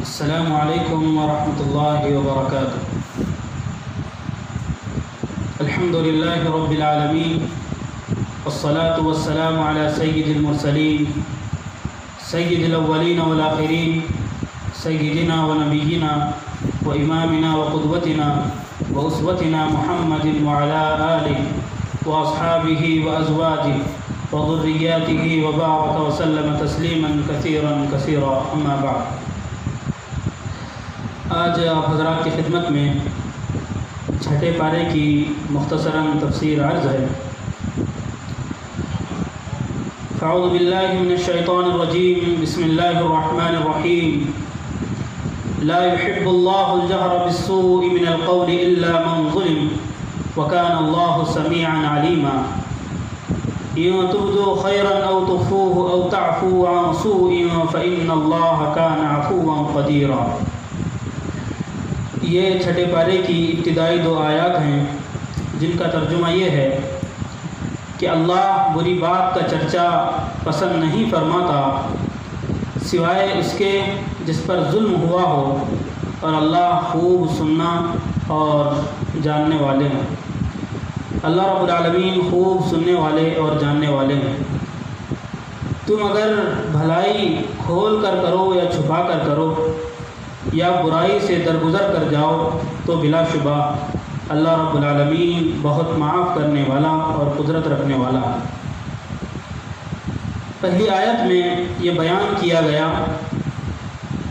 السلام علیکم ورحمۃ اللہ وبرکاتہ۔ الحمد للہ رب العالمین والصلاة والسلام علی سید المرسلین سید الاولین والآخرین سیدنا ونبینا وامامنا وقدوتنا واسوتنا محمد وعلی آلہ واصحابہ وازواجہ وذریاتہ وبارک وسلم تسلیما کثیرا کثیرا، اما بعد۔ آج آپ حضرات کی خدمت میں چھٹے پارے کی مختصراً تفسیر عرض ہے۔ اعوذ باللہ من الشیطان الرجیم، بسم اللہ الرحمن الرحیم۔ لا يحب اللہ الجہر بالسوء من القول الا من ظلم وکان اللہ سمیعا علیما۔ ان تبدوا خیرا او تخفوه او تعفوا عن سوء فإن اللہ کان عفوا قدیرا۔ یہ چھٹے پارے کی ابتدائی دو آیات ہیں جن کا ترجمہ یہ ہے کہ اللہ بری بات کا چرچا پسند نہیں فرماتا سوائے اس کے جس پر ظلم ہوا ہو، اور اللہ خوب سننا اور جاننے والے ہیں۔ اللہ رب العالمین خوب سننے والے اور جاننے والے ہیں۔ تم اگر بھلائی کھول کر کرو یا چھپا کر کرو یا برائی سے درگزر کر جاؤ تو بلا شبہ اللہ رب العالمین بہت معاف کرنے والا اور قدرت رکھنے والا ہے۔ پہلی آیت میں یہ بیان کیا گیا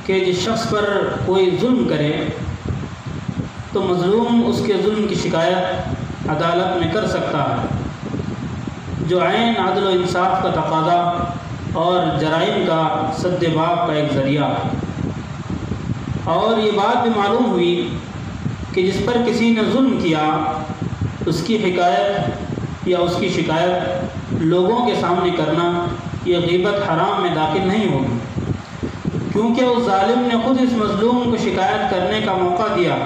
کہ جس شخص پر کوئی ظلم کرے تو مظلوم اس کے ظلم کی شکایت عدالت میں کر سکتا ہے، جو عین عدل و انصاف کا تقاضا اور جرائم کا سد باب کا ایک ذریعہ ہے۔ اور یہ بات بھی معلوم ہوئی کہ جس پر کسی نے ظلم کیا اس کی حکایت یا اس کی شکایت لوگوں کے سامنے کرنا یہ غیبت حرام میں داخل نہیں ہوگی، کیونکہ اس ظالم نے خود اس مظلوم کو شکایت کرنے کا موقع دیا۔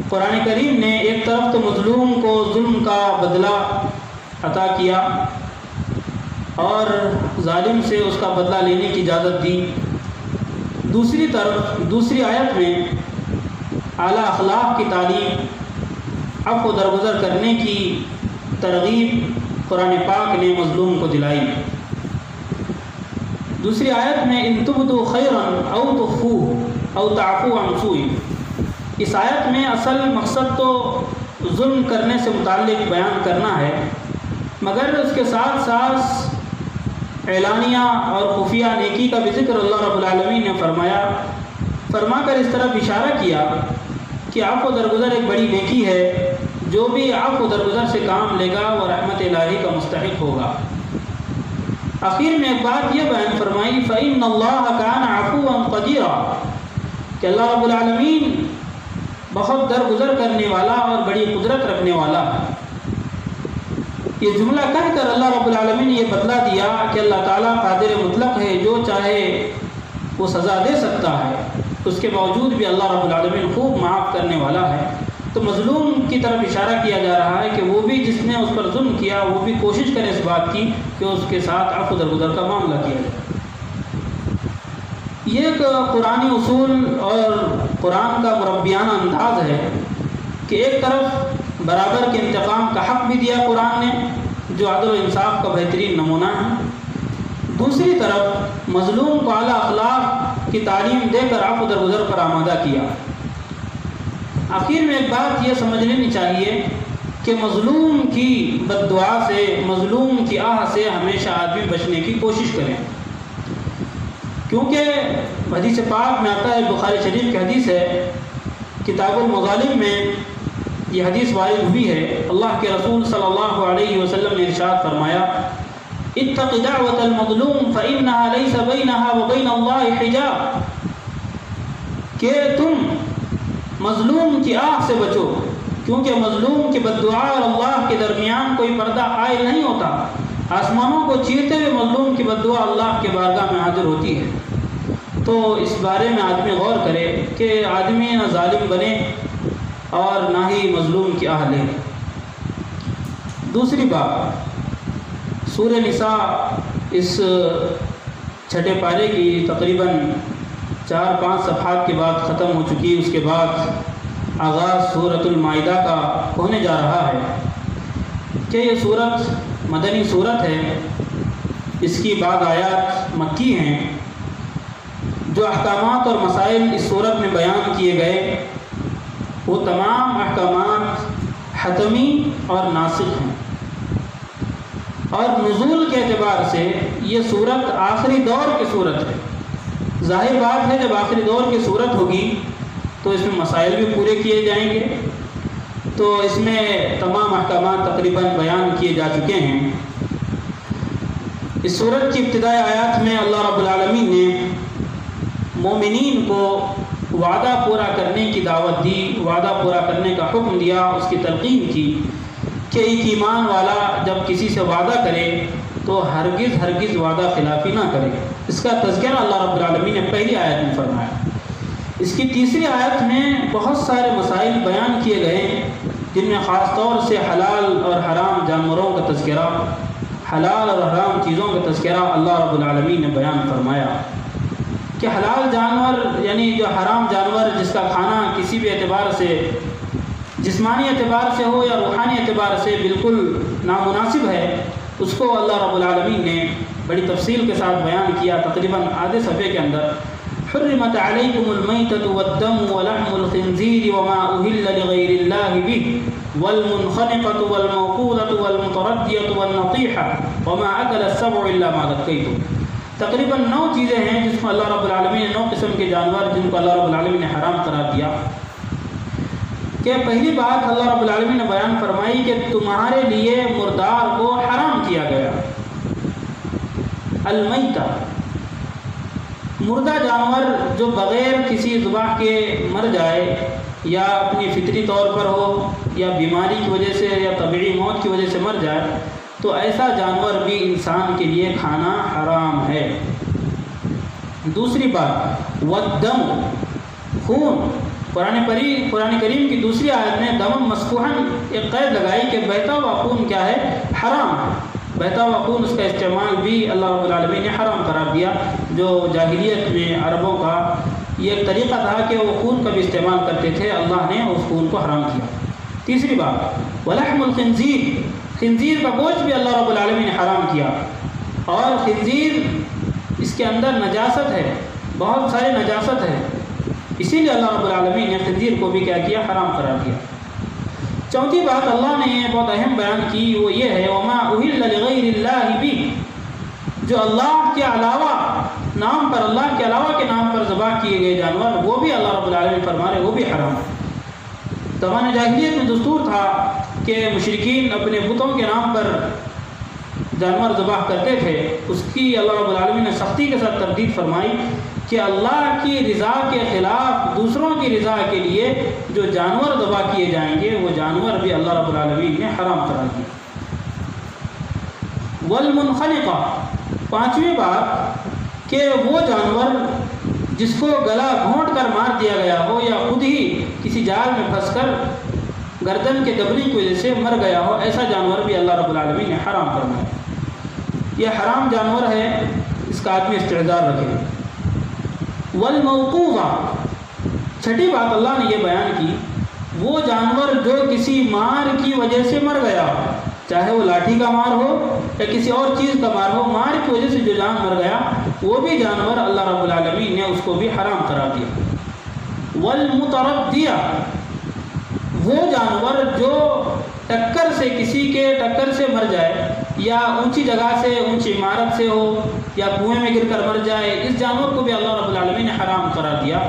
قرآن کریم نے ایک طرف تو مظلوم کو ظلم کا بدلہ عطا کیا اور ظالم سے اس کا بدلہ لینے کی اجازت دی، دوسری طرف دوسری آیت میں اعلیٰ اخلاق کی تعلیم، عفو و درگزر کرنے کی ترغیب قرآن پاک نے مظلوم کو دلائی۔ دوسری آیت میں ان تبدوا خیرا او تخفوه او تعفوا عن سوء، اس آیت میں اصل مقصد تو ظلم کرنے سے متعلق بیان کرنا ہے، مگر اس کے ساتھ ساتھ اعلانیہ اور خفیہ نیکی کا بھی ذکر اللہ رب العالمین نے فرما کر اس طرف اشارہ کیا کہ عفو درگزر ایک بڑی نیکی ہے، جو بھی عفو درگزر سے کام لے گا وہ رحمت الہی کا مستحق ہوگا۔ آخر میں ایک بات یہ بیان فرمائی فإن اللہ کان عفوا قدیرا، کہ اللہ رب العالمین بہت درگزر کرنے والا اور بڑی قدرت رکھنے والا ہے۔ یہ جملہ کہہ کر اللہ رب العالمین نے یہ بدلہ دیا کہ اللہ تعالیٰ قادر مطلق ہے، جو چاہے وہ سزا دے سکتا ہے، اس کے باوجود بھی اللہ رب العالمین خوب معاف کرنے والا ہے۔ تو مظلوم کی طرف اشارہ کیا جا رہا ہے کہ وہ بھی جس نے اس پر ظلم کیا وہ بھی کوشش کرے اس بات کی کہ اس کے ساتھ عفو درگزر کا معاملہ کیا جائے۔ یہ ایک قرآنی اصول اور قرآن کا مربیانہ انداز ہے کہ ایک طرف برابر کے انتقام کا حق بھی دیا قرآن نے، جو عدل و انصاف کا بہترین نمونہ ہے، دوسری طرف مظلوم کو اعلیٰ اخلاق کی تعلیم دے کر عفو درگزر پر آمادہ کیا۔ آخر میں ایک بات یہ سمجھ لینی چاہیے کہ مظلوم کی بد دعا سے، مظلوم کی آہ سے ہمیشہ آدمی بچنے کی کوشش کریں، کیونکہ حدیث پاک میں آتا ہے، بخاری شریف کی حدیث ہے، کتاب المظالم میں یہ حدیث وارد ہوئی ہے۔ اللہ کے رسول صلی اللہ علیہ وسلم نے ارشاد فرمایا اتق دعوة المظلوم فإنها ليس بينها وبين الله حجاب، کہ تم مظلوم کی آہ سے بچو، کیونکہ مظلوم کی بد دعا اور اللہ کے درمیان کوئی پردہ عائل نہیں ہوتا۔ آسمانوں کو چیرتے ہوئے مظلوم کی بد دعا اللہ کے بارگاہ میں حاضر ہوتی ہے۔ تو اس بارے میں آدمی غور کرے کہ آدمی نہ ظالم بنے اور نہ ہی مظلوم کی آہ لے۔ دوسری بات، سورہ نساء اس چھٹے پارے کی تقریباً 4-5 صفحات کے بعد ختم ہو چکی، اس کے بعد آغاز سورۃ المائدہ کا ہونے جا رہا ہے کہ یہ سورت مدنی سورت ہے، اس کی بعض آیات مکی ہیں۔ جو احکامات اور مسائل اس سورت میں بیان کیے گئے وہ تمام احکامات حتمی اور ناسخ ہیں، اور نزول کے اعتبار سے یہ سورت آخری دور کی سورت ہے۔ ظاہر بات ہے جب آخری دور کی سورت ہوگی تو اس میں مسائل بھی پورے کیے جائیں گے، تو اس میں تمام احکامات تقریباً بیان کیے جا چکے ہیں۔ اس سورت کی ابتدائی آیات میں اللہ رب العالمین نے مومنین کو وعدہ پورا کرنے کی دعوت دی، وعدہ پورا کرنے کا حکم دیا، اس کی تلقین کی کہ ایک ایمان والا جب کسی سے وعدہ کرے تو ہرگز وعدہ خلافی نہ کرے۔ اس کا تذکرہ اللہ رب العالمین نے پہلی آیت میں فرمایا۔ اس کی تیسری آیت میں بہت سارے مسائل بیان کیے گئے جن میں خاص طور سے حلال اور حرام جانوروں کا تذکرہ، حلال اور حرام چیزوں کا تذکرہ اللہ رب العالمین نے بیان فرمایا کہ حلال جانور یعنی جو حرام جانور جس کا کھانا کسی بھی اعتبار سے، جسمانی اعتبار سے ہو یا روحانی اعتبار سے بالکل نامناسب ہے، اس کو اللہ رب العالمین نے بڑی تفصیل کے ساتھ بیان کیا، تقریباً آدھے صفحے کے اندر۔ حرمت علیکم المیتۃ والدم ولحم الخنزیر وما اہل لغیر اللہ بہ والمنخنقۃ والموقوذۃ والمتردیۃ والنطیحۃ وما اکل السبع الا ما ذکیتم۔ تقریباً 9 چیزیں ہیں جس میں اللہ رب العالمین نے 9 قسم کے جانور جن کو اللہ رب العالمین نے حرام قرار دیا۔ کہ پہلی بات اللہ رب العالمین نے بیان فرمائی کہ تمہارے لیے مردار کو حرام کیا گیا۔ المیتہ، مردہ جانور جو بغیر کسی ذبح کے مر جائے یا اپنی فطری طور پر ہو یا بیماری کی وجہ سے یا طبعی موت کی وجہ سے مر جائے تو ایسا جانور بھی انسان کے لیے کھانا حرام ہے۔ دوسری بات والدم، خون۔ قرآن کریم کی دوسری آیت میں دم مسفوحاً ایک قید لگائی کہ بہتا ہوا خون کیا ہے؟ حرام ہے۔ بہتا ہوا خون، اس کا استعمال بھی اللہ رب العالمین نے حرام قرار دیا، جو جاہلیت میں عربوں کا یہ ایک طریقہ تھا کہ وہ خون کا بھی استعمال کرتے تھے، اللہ نے اس خون کو حرام کیا۔ تیسری بات ولحم الخنزیر، خنزیر کا گوشت بھی اللہ رب العالمین نے حرام کیا، اور خنزیر اس کے اندر نجاست ہے، بہت ساری نجاست ہے، اسی لیے اللہ رب العالمین نے خنزیر کو بھی کیا کیا؟ حرام قرار دیا۔ چوتھی بات اللہ نے بہت اہم بیان کی، وہ یہ ہے وما اہل لغیر اللہ بہ، جو اللہ کے علاوہ نام پر، اللہ کے علاوہ کے نام پر ذبح کیے گئے جانور وہ بھی اللہ رب العالمین فرما رہے وہ بھی حرام ہے۔ زمانہ جاہلیت میں دستور تھا کہ مشرکین اپنے بتوں کے نام پر جانور ذبح کرتے تھے، اس کی اللہ رب العالمین نے سختی کے ساتھ تردید فرمائی کہ اللہ کی رضا کے خلاف دوسروں کی رضا کے لیے جو جانور ذبح کیے جائیں گے وہ جانور بھی اللہ رب العالمین نے حرام قرار دیا۔ والمنخنقہ، پانچویں بات کہ وہ جانور جس کو گلا گھونٹ کر مار دیا گیا ہو یا خود ہی کسی جال میں پھنس کر گردن کے دبنے کی وجہ سے مر گیا ہو، ایسا جانور بھی اللہ رب العالمین نے حرام فرمایا۔ یہ حرام جانور ہے، اس کا آدمی استعداد رکھے۔ والموقوذہ، چھٹی بات اللہ نے یہ بیان کی، وہ جانور جو کسی مار کی وجہ سے مر گیا، چاہے وہ لاٹھی کا مار ہو یا کسی اور چیز کا مار ہو، مار کی وجہ سے جو جان مر گیا وہ بھی جانور اللہ رب العالمین نے اس کو بھی حرام قرار دیا۔ والمتردیہ، وہ جانور جو ٹکر سے، کسی کے ٹکر سے مر جائے یا اونچی جگہ سے، اونچی عمارت سے ہو یا کنویں میں گر کر مر جائے، اس جانور کو بھی اللہ رب العالمین نے حرام قرار دیا۔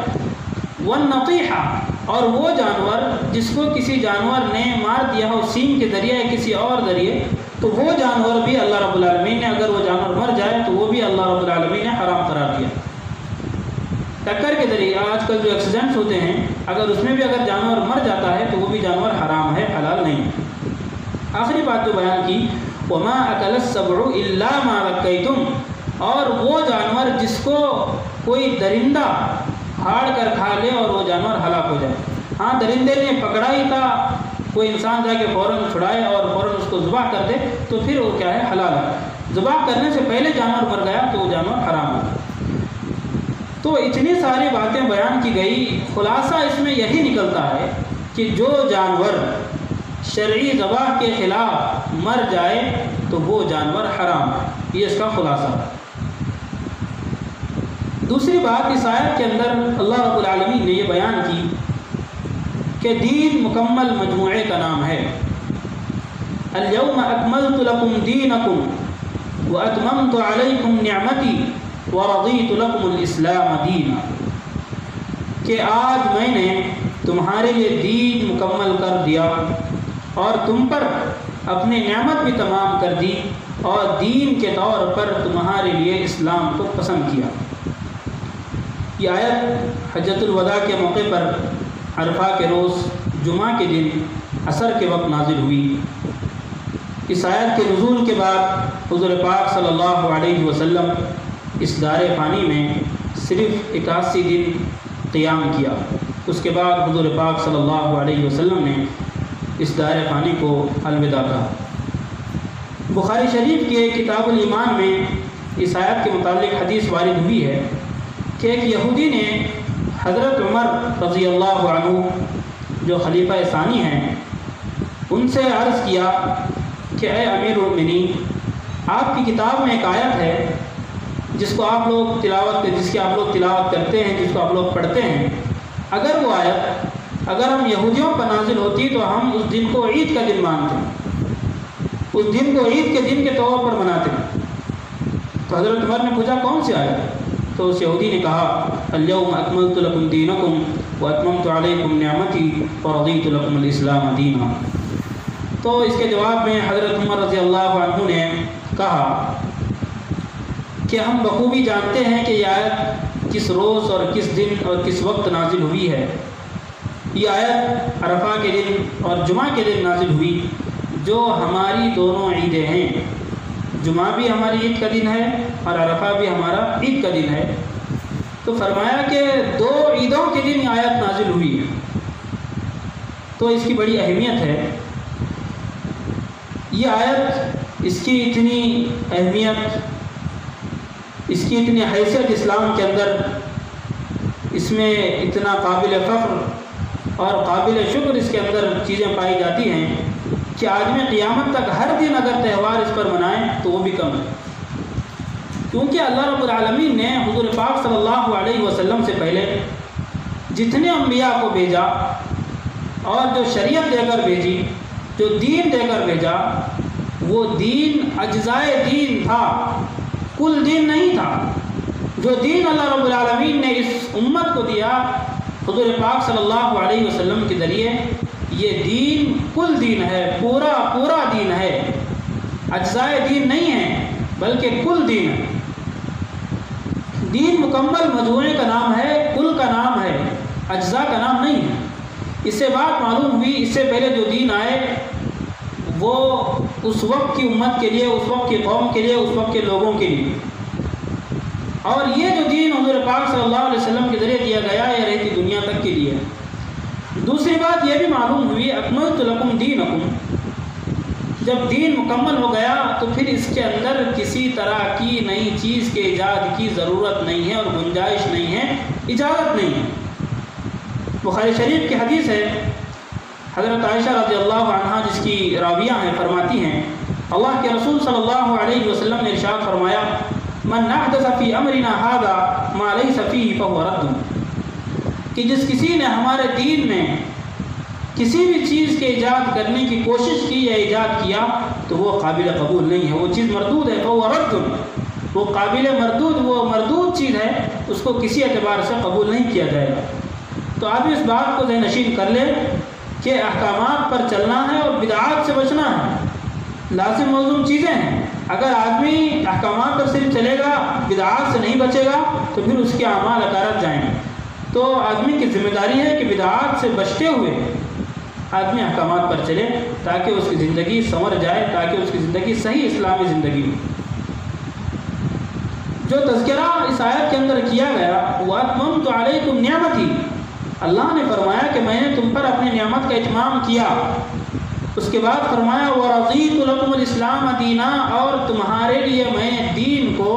والنطیحہ، اور وہ جانور جس کو کسی جانور نے مار دیا ہو سینگ کے ذریعے یا کسی اور ذریعے، تو وہ جانور بھی اللہ رب العالمین نے، اگر وہ جانور مر جائے تو وہ بھی اللہ رب العالمین نے حرام قرار دیا۔ ٹکر کے ذریعے آج کل جو ایکسیڈنٹس ہوتے ہیں، اگر اس میں بھی اگر جانور مر جاتا ہے تو وہ بھی جانور حرام ہے، حلال نہیں۔ آخری بات جو بیان کی وما اکل السبع الا ما ذکیتم، اور وہ جانور جس کو کوئی درندہ ہاڑ کر کھا لے اور وہ جانور ہلاک ہو جائے۔ ہاں، درندے نے پکڑا ہی تھا، کوئی انسان جا کے فوراً چھڑائے اور فوراً اس کو ذبح کر دے تو پھر وہ کیا ہے؟ حلال ہے۔ ذبح کرنے سے پہلے جانور مر گیا تو وہ جانور حرام ہے۔ تو اتنی ساری باتیں بیان کی گئی، خلاصہ اس میں یہی نکلتا ہے کہ جو جانور شرعی ذبح کے خلاف مر جائے تو وہ جانور حرام ہے، یہ اس کا خلاصہ ہے۔ دوسری بات، اس آیت کے اندر اللہ رب العالمین نے یہ بیان کی کہ دین مکمل مجموعے کا نام ہے۔ الیوم اکملت لکم دینکم واتممت علیکم نعمتی ورضیت لکم الاسلام دینا، کہ آج میں نے تمہارے لیے دین مکمل کر دیا اور تم پر اپنی نعمت بھی تمام کر دی اور دین کے طور پر تمہارے لیے اسلام کو پسند کیا۔ یہ آیت حجۃ الوداع کے موقع پر عرفہ کے روز جمعہ کے دن عصر کے وقت نازل ہوئی۔ اس آیت کے نزول کے بعد حضور پاک صلی اللہ علیہ وسلم اس دار فانی میں صرف 81 دن قیام کیا۔ اس کے بعد حضور پاک صلی اللہ علیہ وسلم نے اس دار فانی کو الوداع کہا۔ بخاری شریف کے کتاب الایمان میں اس آیت کے متعلق حدیث وارد ہوئی ہے کہ ایک یہودی نے حضرت عمر رضی اللہ عنہ جو خلیفہ ثانی ہیں ان سے عرض کیا کہ اے امیر المؤمنین، آپ کی کتاب میں ایک آیت ہے جس کی آپ لوگ تلاوت کرتے ہیں، جس کو آپ لوگ پڑھتے ہیں، اگر وہ آیت اگر ہم یہودیوں پر نازل ہوتی تو ہم اس دن کو عید کا دن مانتے، اس دن کو عید کے دن کے طور پر مناتے۔ تو حضرت عمر نے پوچھا کون سی آیت؟ تو اس یہودی نے کہا الیوم اکملت لکم دینکم واتممت علیکم نعمتی ورضیت لکم الاسلام دینا۔ تو اس کے جواب میں حضرت عمر رضی اللہ عنہ نے کہا کہ ہم بخوبی جانتے ہیں کہ یہ آیت کس روز اور کس دن اور کس وقت نازل ہوئی ہے۔ یہ آیت عرفہ کے دن اور جمعہ کے دن نازل ہوئی، جو ہماری دونوں عیدیں ہیں۔ جمعہ بھی ہماری عید کا دن ہے اور عرفہ بھی ہمارا عید کا دن ہے۔ تو فرمایا کہ 2 عیدوں کے دن یہ آیت نازل ہوئی ہے، تو اس کی بڑی اہمیت ہے۔ یہ آیت، اس کی اتنی اہمیت، اس کی اتنی حیثیت اسلام کے اندر، اس میں اتنا قابل فخر اور قابل شکر اس کے اندر چیزیں پائی جاتی ہیں کہ آدمی قیامت تک ہر دن اگر تہوار اس پر منائیں تو وہ بھی کم ہے، کیونکہ اللہ رب العالمین نے حضور پاک صلی اللہ علیہ وسلم سے پہلے جتنے انبیاء کو بھیجا اور جو شریعت دے کر بھیجی، جو دین دے کر بھیجا، وہ دین اجزائے دین تھا، کل دین نہیں تھا۔ جو دین اللہ رب العالمین نے اس امت کو دیا حضور پاک صلی اللہ علیہ وسلم کے ذریعے، یہ دین کل دین ہے، پورا دین ہے، اجزائے دین نہیں ہے بلکہ کل دین ہے۔ دین مکمل مجموعے کا نام ہے، کل کا نام ہے، اجزاء کا نام نہیں ہے۔ اس سے بات معلوم ہوئی، اس سے پہلے جو دین آئے وہ اس وقت کی امت کے لیے، اس وقت کی قوم کے لیے، اس وقت کے لوگوں کے لیے، اور یہ جو دین حضور پاک صلی اللہ علیہ وسلم کے ذریعے دیا گیا یہ رہتی دنیا تک کے لیے۔ دوسری بات یہ بھی معلوم ہوئی اکملت لکم دینکم، جب دین مکمل ہو گیا تو پھر اس کے اندر کسی طرح کی نئی چیز کے ایجاد کی ضرورت نہیں ہے اور گنجائش نہیں ہے، اجازت نہیں ہے۔ بخاری شریف کی حدیث ہے، حضرت عائشہ رضی اللہ عنہا جس کی راویہ ہیں فرماتی ہیں اللہ کے رسول صلی اللہ علیہ وسلم نے ارشاد فرمایا من احدث فی امرنا ھذا ما لیس فیہ فہو رد، کہ جس کسی نے ہمارے دین میں کسی بھی چیز کے ایجاد کرنے کی کوشش کی یا ایجاد کیا تو وہ قابل قبول نہیں ہے، وہ چیز مردود ہے، فہو رد، وہ قابل مردود، وہ مردود چیز ہے، اس کو کسی اعتبار سے قبول نہیں کیا جائے گا۔ تو آدمی اس بات کو ذہن نشین کر لے کہ احکامات پر چلنا ہے اور بدعات سے بچنا ہے، لازم ملزوم چیزیں ہیں۔ اگر آدمی احکامات پر صرف چلے گا، بدعات سے نہیں بچے گا تو پھر اس کے اعمال اکارت جائیں گے۔ تو آدمی کی ذمہ داری ہے کہ بدعات سے بچتے ہوئے آدمی احکامات پر چلے تاکہ اس کی زندگی سنور جائے، تاکہ اس کی زندگی صحیح اسلامی زندگی ہو۔ جو تذکرہ اس آیت کے اندر کیا گیا وَأَتْمَمْتُ عَلَيْكُمْ نِعْمَتِي، اللہ نے فرمایا کہ میں نے تم پر اپنی نعمت کا اتمام کیا۔ اس کے بعد فرمایا وَرَضِيتُ لَكُمُ الْإِسْلَامَ دِينًا، اور تمہارے لیے میں دین کو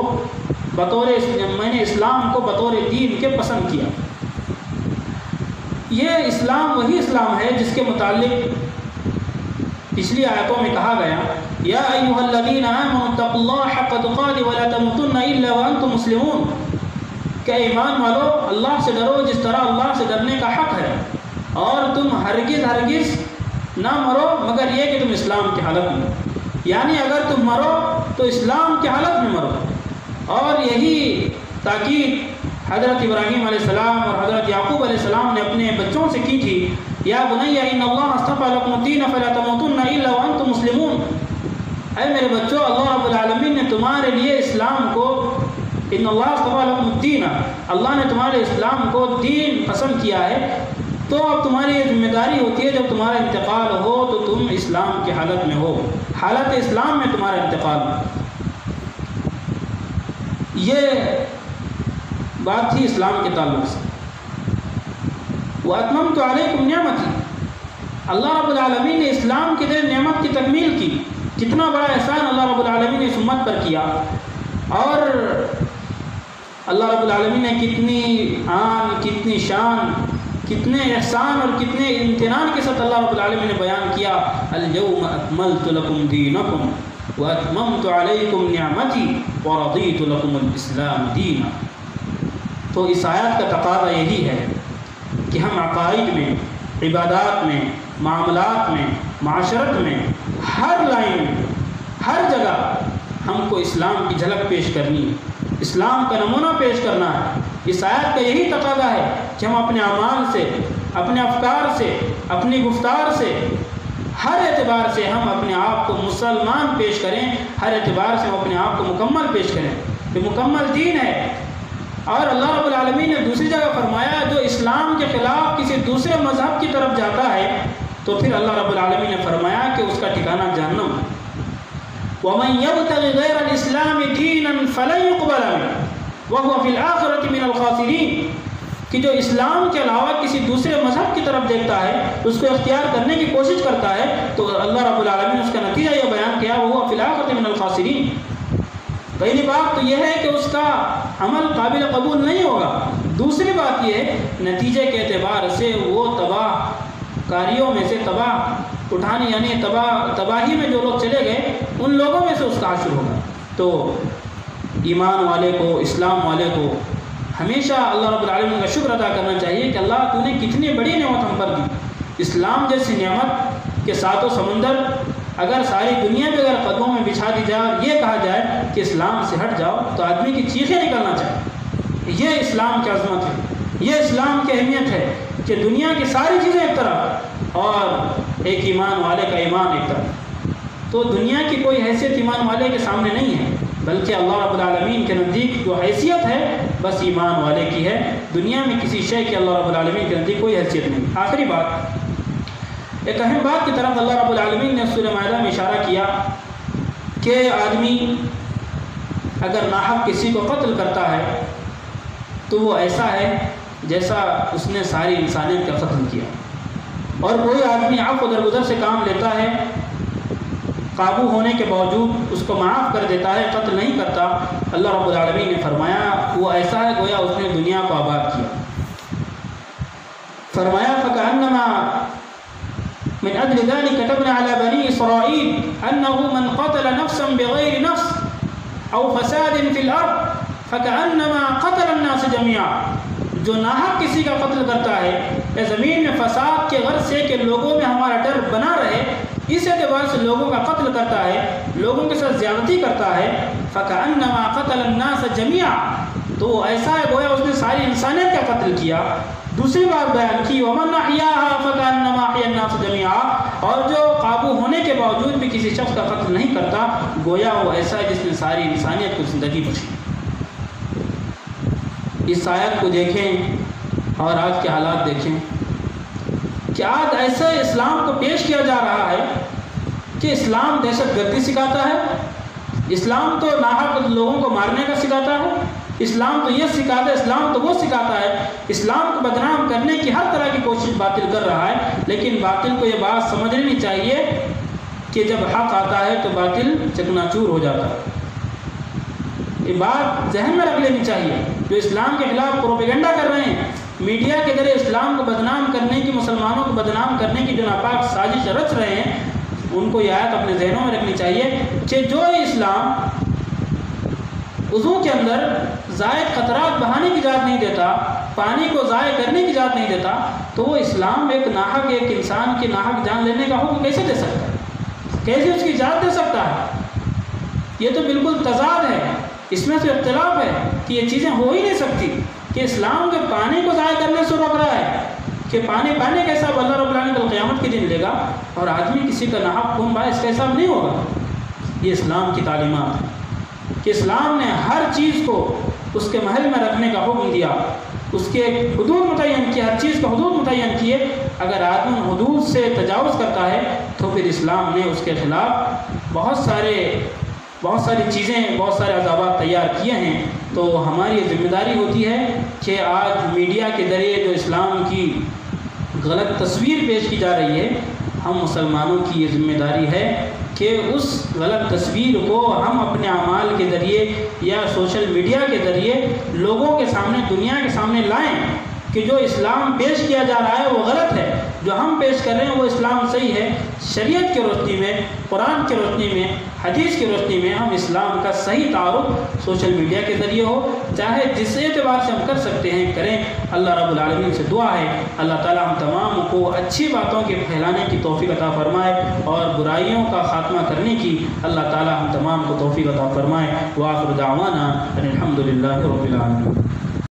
میں نے اسلام کو بطور دین کے پسند کیا۔ یہ اسلام وہی اسلام ہے جس کے متعلق پچھلی آیتوں میں کہا گیا یا ایھا الذین آمنوا اتقوا اللہ حق تقاته ولا تموتن الا وانتم مسلمون، کہ ایمان والو اللہ سے ڈرو جس طرح اللہ سے ڈرنے کا حق ہے، اور تم ہرگز نہ مرو مگر یہ کہ تم اسلام کی حالت میں، یعنی اگر تم مرو تو اسلام کی حالت میں مرو۔ اور یہی تاکید حضرت ابراہیم علیہ السلام اور حضرت یعقوب علیہ السلام نے اپنے بچوں سے کی تھی، یا بنی ان اللہ اصطفى لكم الدین فلا تموتن الا وانتم مسلمون، اے میرے بچوں اللہ رب العالمین نے تمہارے لیے اسلام کو، ان اللہ اصطفى لكم الدین، اللہ نے تمہارے اسلام کو دین پسند کیا ہے، تو اب تمہاری یہ ذمہ داری ہوتی ہے جب تمہارا انتقال ہو تو تم اسلام کی حالت میں ہو، حالت اسلام میں تمہارا انتقال ہو۔ یہ بات تھی اسلام کے تعلق سے۔ وَأَتْمَمْتُ عَلَيْكُمْ نِعْمَتِي، اللہ رب العالمین نے اسلام کے ذریعے نعمت کی تکمیل کی۔ کتنا بڑا احسان اللہ رب العالمین نے اس امت پر کیا، اور اللہ رب العالمین نے کتنی آن، کتنی شان، کتنے احسان اور کتنے امتنان کے ساتھ اللہ رب العالمین نے بیان کیا، اليوم اکملت لکم دینکم واتممت علیکم نعمتی ورضیت لکم الاسلام دینا۔ تو اس آیت کا تقاضا یہی ہے کہ ہم عقائد میں، عبادات میں، معاملات میں، معاشرت میں، ہر لائن میں، ہر جگہ ہم کو اسلام کی جھلک پیش کرنی ہے، اسلام کا نمونہ پیش کرنا ہے۔ اس آیت کا یہی تقاضا ہے کہ ہم اپنے اعمال سے، اپنے افکار سے، اپنی گفتار سے، ہر اعتبار سے ہم اپنے آپ کو مسلمان پیش کریں، ہر اعتبار سے ہم اپنے آپ کو مکمل پیش کریں۔ یہ مکمل دین ہے۔ اور اللہ رب العالمین نے دوسری جگہ فرمایا جو اسلام کے خلاف کسی دوسرے مذہب کی طرف جاتا ہے تو پھر اللہ رب العالمین نے فرمایا کہ اس کا ٹھکانہ جہنم ہے۔ وَمَن يَبْتَغِ غَيْرَ الْإِسْلَامِ دِينًا فَلَن يُقْبَلَ مِنْهُ وَهُوَ فِي الْآخِرَةِ مِنَ الْخَاسِرِينَ، کہ جو اسلام کے علاوہ کسی دوسرے مذہب کی طرف دیکھتا ہے، اس کو اختیار کرنے کی کوشش کرتا ہے، تو اللہ رب العالمین نے اس کا نتیجہ یہ بیان کیا، وَهُوَ فِي الْآخِرَةِ مِنَ الْخَاسِرِينَ۔ پہلی بات تو یہ ہے کہ اس کا عمل قابل قبول نہیں ہوگا، دوسری بات یہ ہے نتیجے کے اعتبار سے وہ تباہ کاریوں میں سے، تباہ اٹھانے یعنی تباہی میں جو لوگ چلے گئے ان لوگوں میں سے اس کا حشر ہوگا۔ تو ایمان والے کو، اسلام والے کو ہمیشہ اللہ رب العالمین کا شکر ادا کرنا چاہیے کہ اللہ تو نے کتنی بڑی نعمت ہم پر دی۔ اسلام جیسی نعمت کے ساتوں سمندر اگر ساری دنیا میں اگر قدموں میں بچھا دی جائے اور یہ کہا جائے کہ اسلام سے ہٹ جاؤ تو آدمی کی چیخیں نکلنا چاہیے۔ یہ اسلام کی عظمت ہے، یہ اسلام کی اہمیت ہے کہ دنیا کی ساری چیزیں ایک طرف اور ایک ایمان والے کا ایمان ایک طرف۔ تو دنیا کی کوئی حیثیت ایمان والے کے سامنے نہیں ہے، بلکہ اللہ رب العالمین کے نزدیک جو حیثیت ہے بس ایمان والے کی ہے، دنیا میں کسی شے کی اللہ رب العالمین کے نزدیک کوئی حیثیت نہیں۔ آخری بات، ایک اہم بات کی طرف اللہ رب العالمین نے سورہ مائدہ میں اشارہ کیا کہ آدمی اگر ناحق کسی کو قتل کرتا ہے تو وہ ایسا ہے جیسا اس نے ساری انسانیت کا قتل کیا، اور کوئی آدمی عفو درگزر سے کام لیتا ہے، قابو ہونے کے باوجود اس کو معاف کر دیتا ہے، قتل نہیں کرتا، اللہ رب العالمین نے فرمایا وہ ایسا ہے گویا اس نے دنیا کو آباد کیا۔ فرمایا فَكَأَنَّمَا من أجل ذلك كتبنا على بني إسرائيل أنه من قتل نفسا بغير نفس أو فساد في الأرض فكأنما قتل الناس جميعا، جو ناحق کسی کا قتل کرتا ہے یا زمین میں فساد کے غرض سے کہ لوگوں میں ہمارا ڈر بنا رہے، اس اعتبار سے لوگوں کا قتل کرتا ہے، لوگوں کے ساتھ زیادتی کرتا ہے، فكأنما قتل الناس جميعا، تو ایسا ہے گویا اس نے ساری انسانیت کا قتل کیا۔ دوسری بات بیان کی وَمَنْ أَحْيَاهَا فَكَأَنَّمَا أَحْيَا النَّاسَ جَمِيعًا، اور جو قابو ہونے کے باوجود بھی کسی شخص کا قتل نہیں کرتا گویا وہ ایسا ہے جس نے ساری انسانیت کو زندگی بخشی۔ اس آیت کو دیکھیں اور آج کے حالات دیکھیں کہ آج ایسے اسلام کو پیش کیا جا رہا ہے کہ اسلام دہشت گردی سکھاتا ہے، اسلام تو ناحق لوگوں کو مارنے کا سکھاتا ہے، اسلام تو یہ سکھاتا ہے، اسلام تو وہ سکھاتا ہے، اسلام کو بدنام کرنے کی ہر طرح کی کوشش باطل کر رہا ہے۔ لیکن باطل کو یہ بات سمجھ لینی چاہیے کہ جب حق آتا ہے تو باطل چکنا چور ہو جاتا ہے۔ یہ بات ذہن میں رکھ لینی چاہیے. جو اسلام کے خلاف پروپیگنڈا کر رہے ہیں، میڈیا کے ذریعے اسلام کو بدنام کرنے کی، مسلمانوں کو بدنام کرنے کی جو ناپاک سازش رچ رہے ہیں، ان کو یہ آیت اپنے ذہنوں میں رکھنی چاہیے کہ جو اسلام وضو کے اندر زائد قطرات بہانے کی اجازت نہیں دیتا، پانی کو ضائع کرنے کی اجازت نہیں دیتا، تو وہ اسلام ایک ناحق، ایک انسان کی ناحق جان لینے کا حکم کیسے دے سکتا ہے؟ کیسے اس کی اجازت دے سکتا ہے؟ یہ تو بالکل تضاد ہے، اس میں تو اختلاف ہے کہ یہ چیزیں ہو ہی نہیں سکتی کہ اسلام کے پانی کو ضائع کرنے سے روک رہا ہے کہ پانی کا حساب اللہ رب العالمین کل قیامت کے دن لے گا اور آدمی کسی کا ناحق خون بہائے اس کا حساب نہیں ہوگا. یہ اسلام کی تعلیمات ہے کہ اسلام نے ہر چیز کو اس کے محل میں رکھنے کا حکم دیا، اس کے حدود متعین کیے، ہر چیز کا حدود متعین کیے. اگر آدمی حدود سے تجاوز کرتا ہے تو پھر اسلام نے اس کے خلاف بہت ساری چیزیں، بہت سارے عذابات تیار کیے ہیں. تو ہماری یہ ذمہ داری ہوتی ہے کہ آج میڈیا کے ذریعے جو اسلام کی غلط تصویر پیش کی جا رہی ہے، ہم مسلمانوں کی یہ ذمہ داری ہے کہ اس غلط تصویر کو ہم اپنے اعمال کے ذریعے یا سوشل میڈیا کے ذریعے لوگوں کے سامنے، دنیا کے سامنے لائیں کہ جو اسلام پیش کیا جا رہا ہے وہ غلط ہے، جو ہم پیش کر رہے ہیں وہ اسلام صحیح ہے. شریعت کی روشنی میں، قرآن کی روشنی میں، حدیث کی روشنی میں ہم اسلام کا صحیح تعارف سوشل میڈیا کے ذریعے ہو، چاہے جس اعتبار سے ہم کر سکتے ہیں کریں. اللہ رب العالمین سے دعا ہے اللہ تعالی ہم تمام کو اچھی باتوں کے پھیلانے کی توفیق عطا فرمائے اور برائیوں کا خاتمہ کرنے کی اللہ تعالی ہم تمام کو توفیق عطا فرمائے. وآخر دعوانا ان الحمد للہ رب العالمین.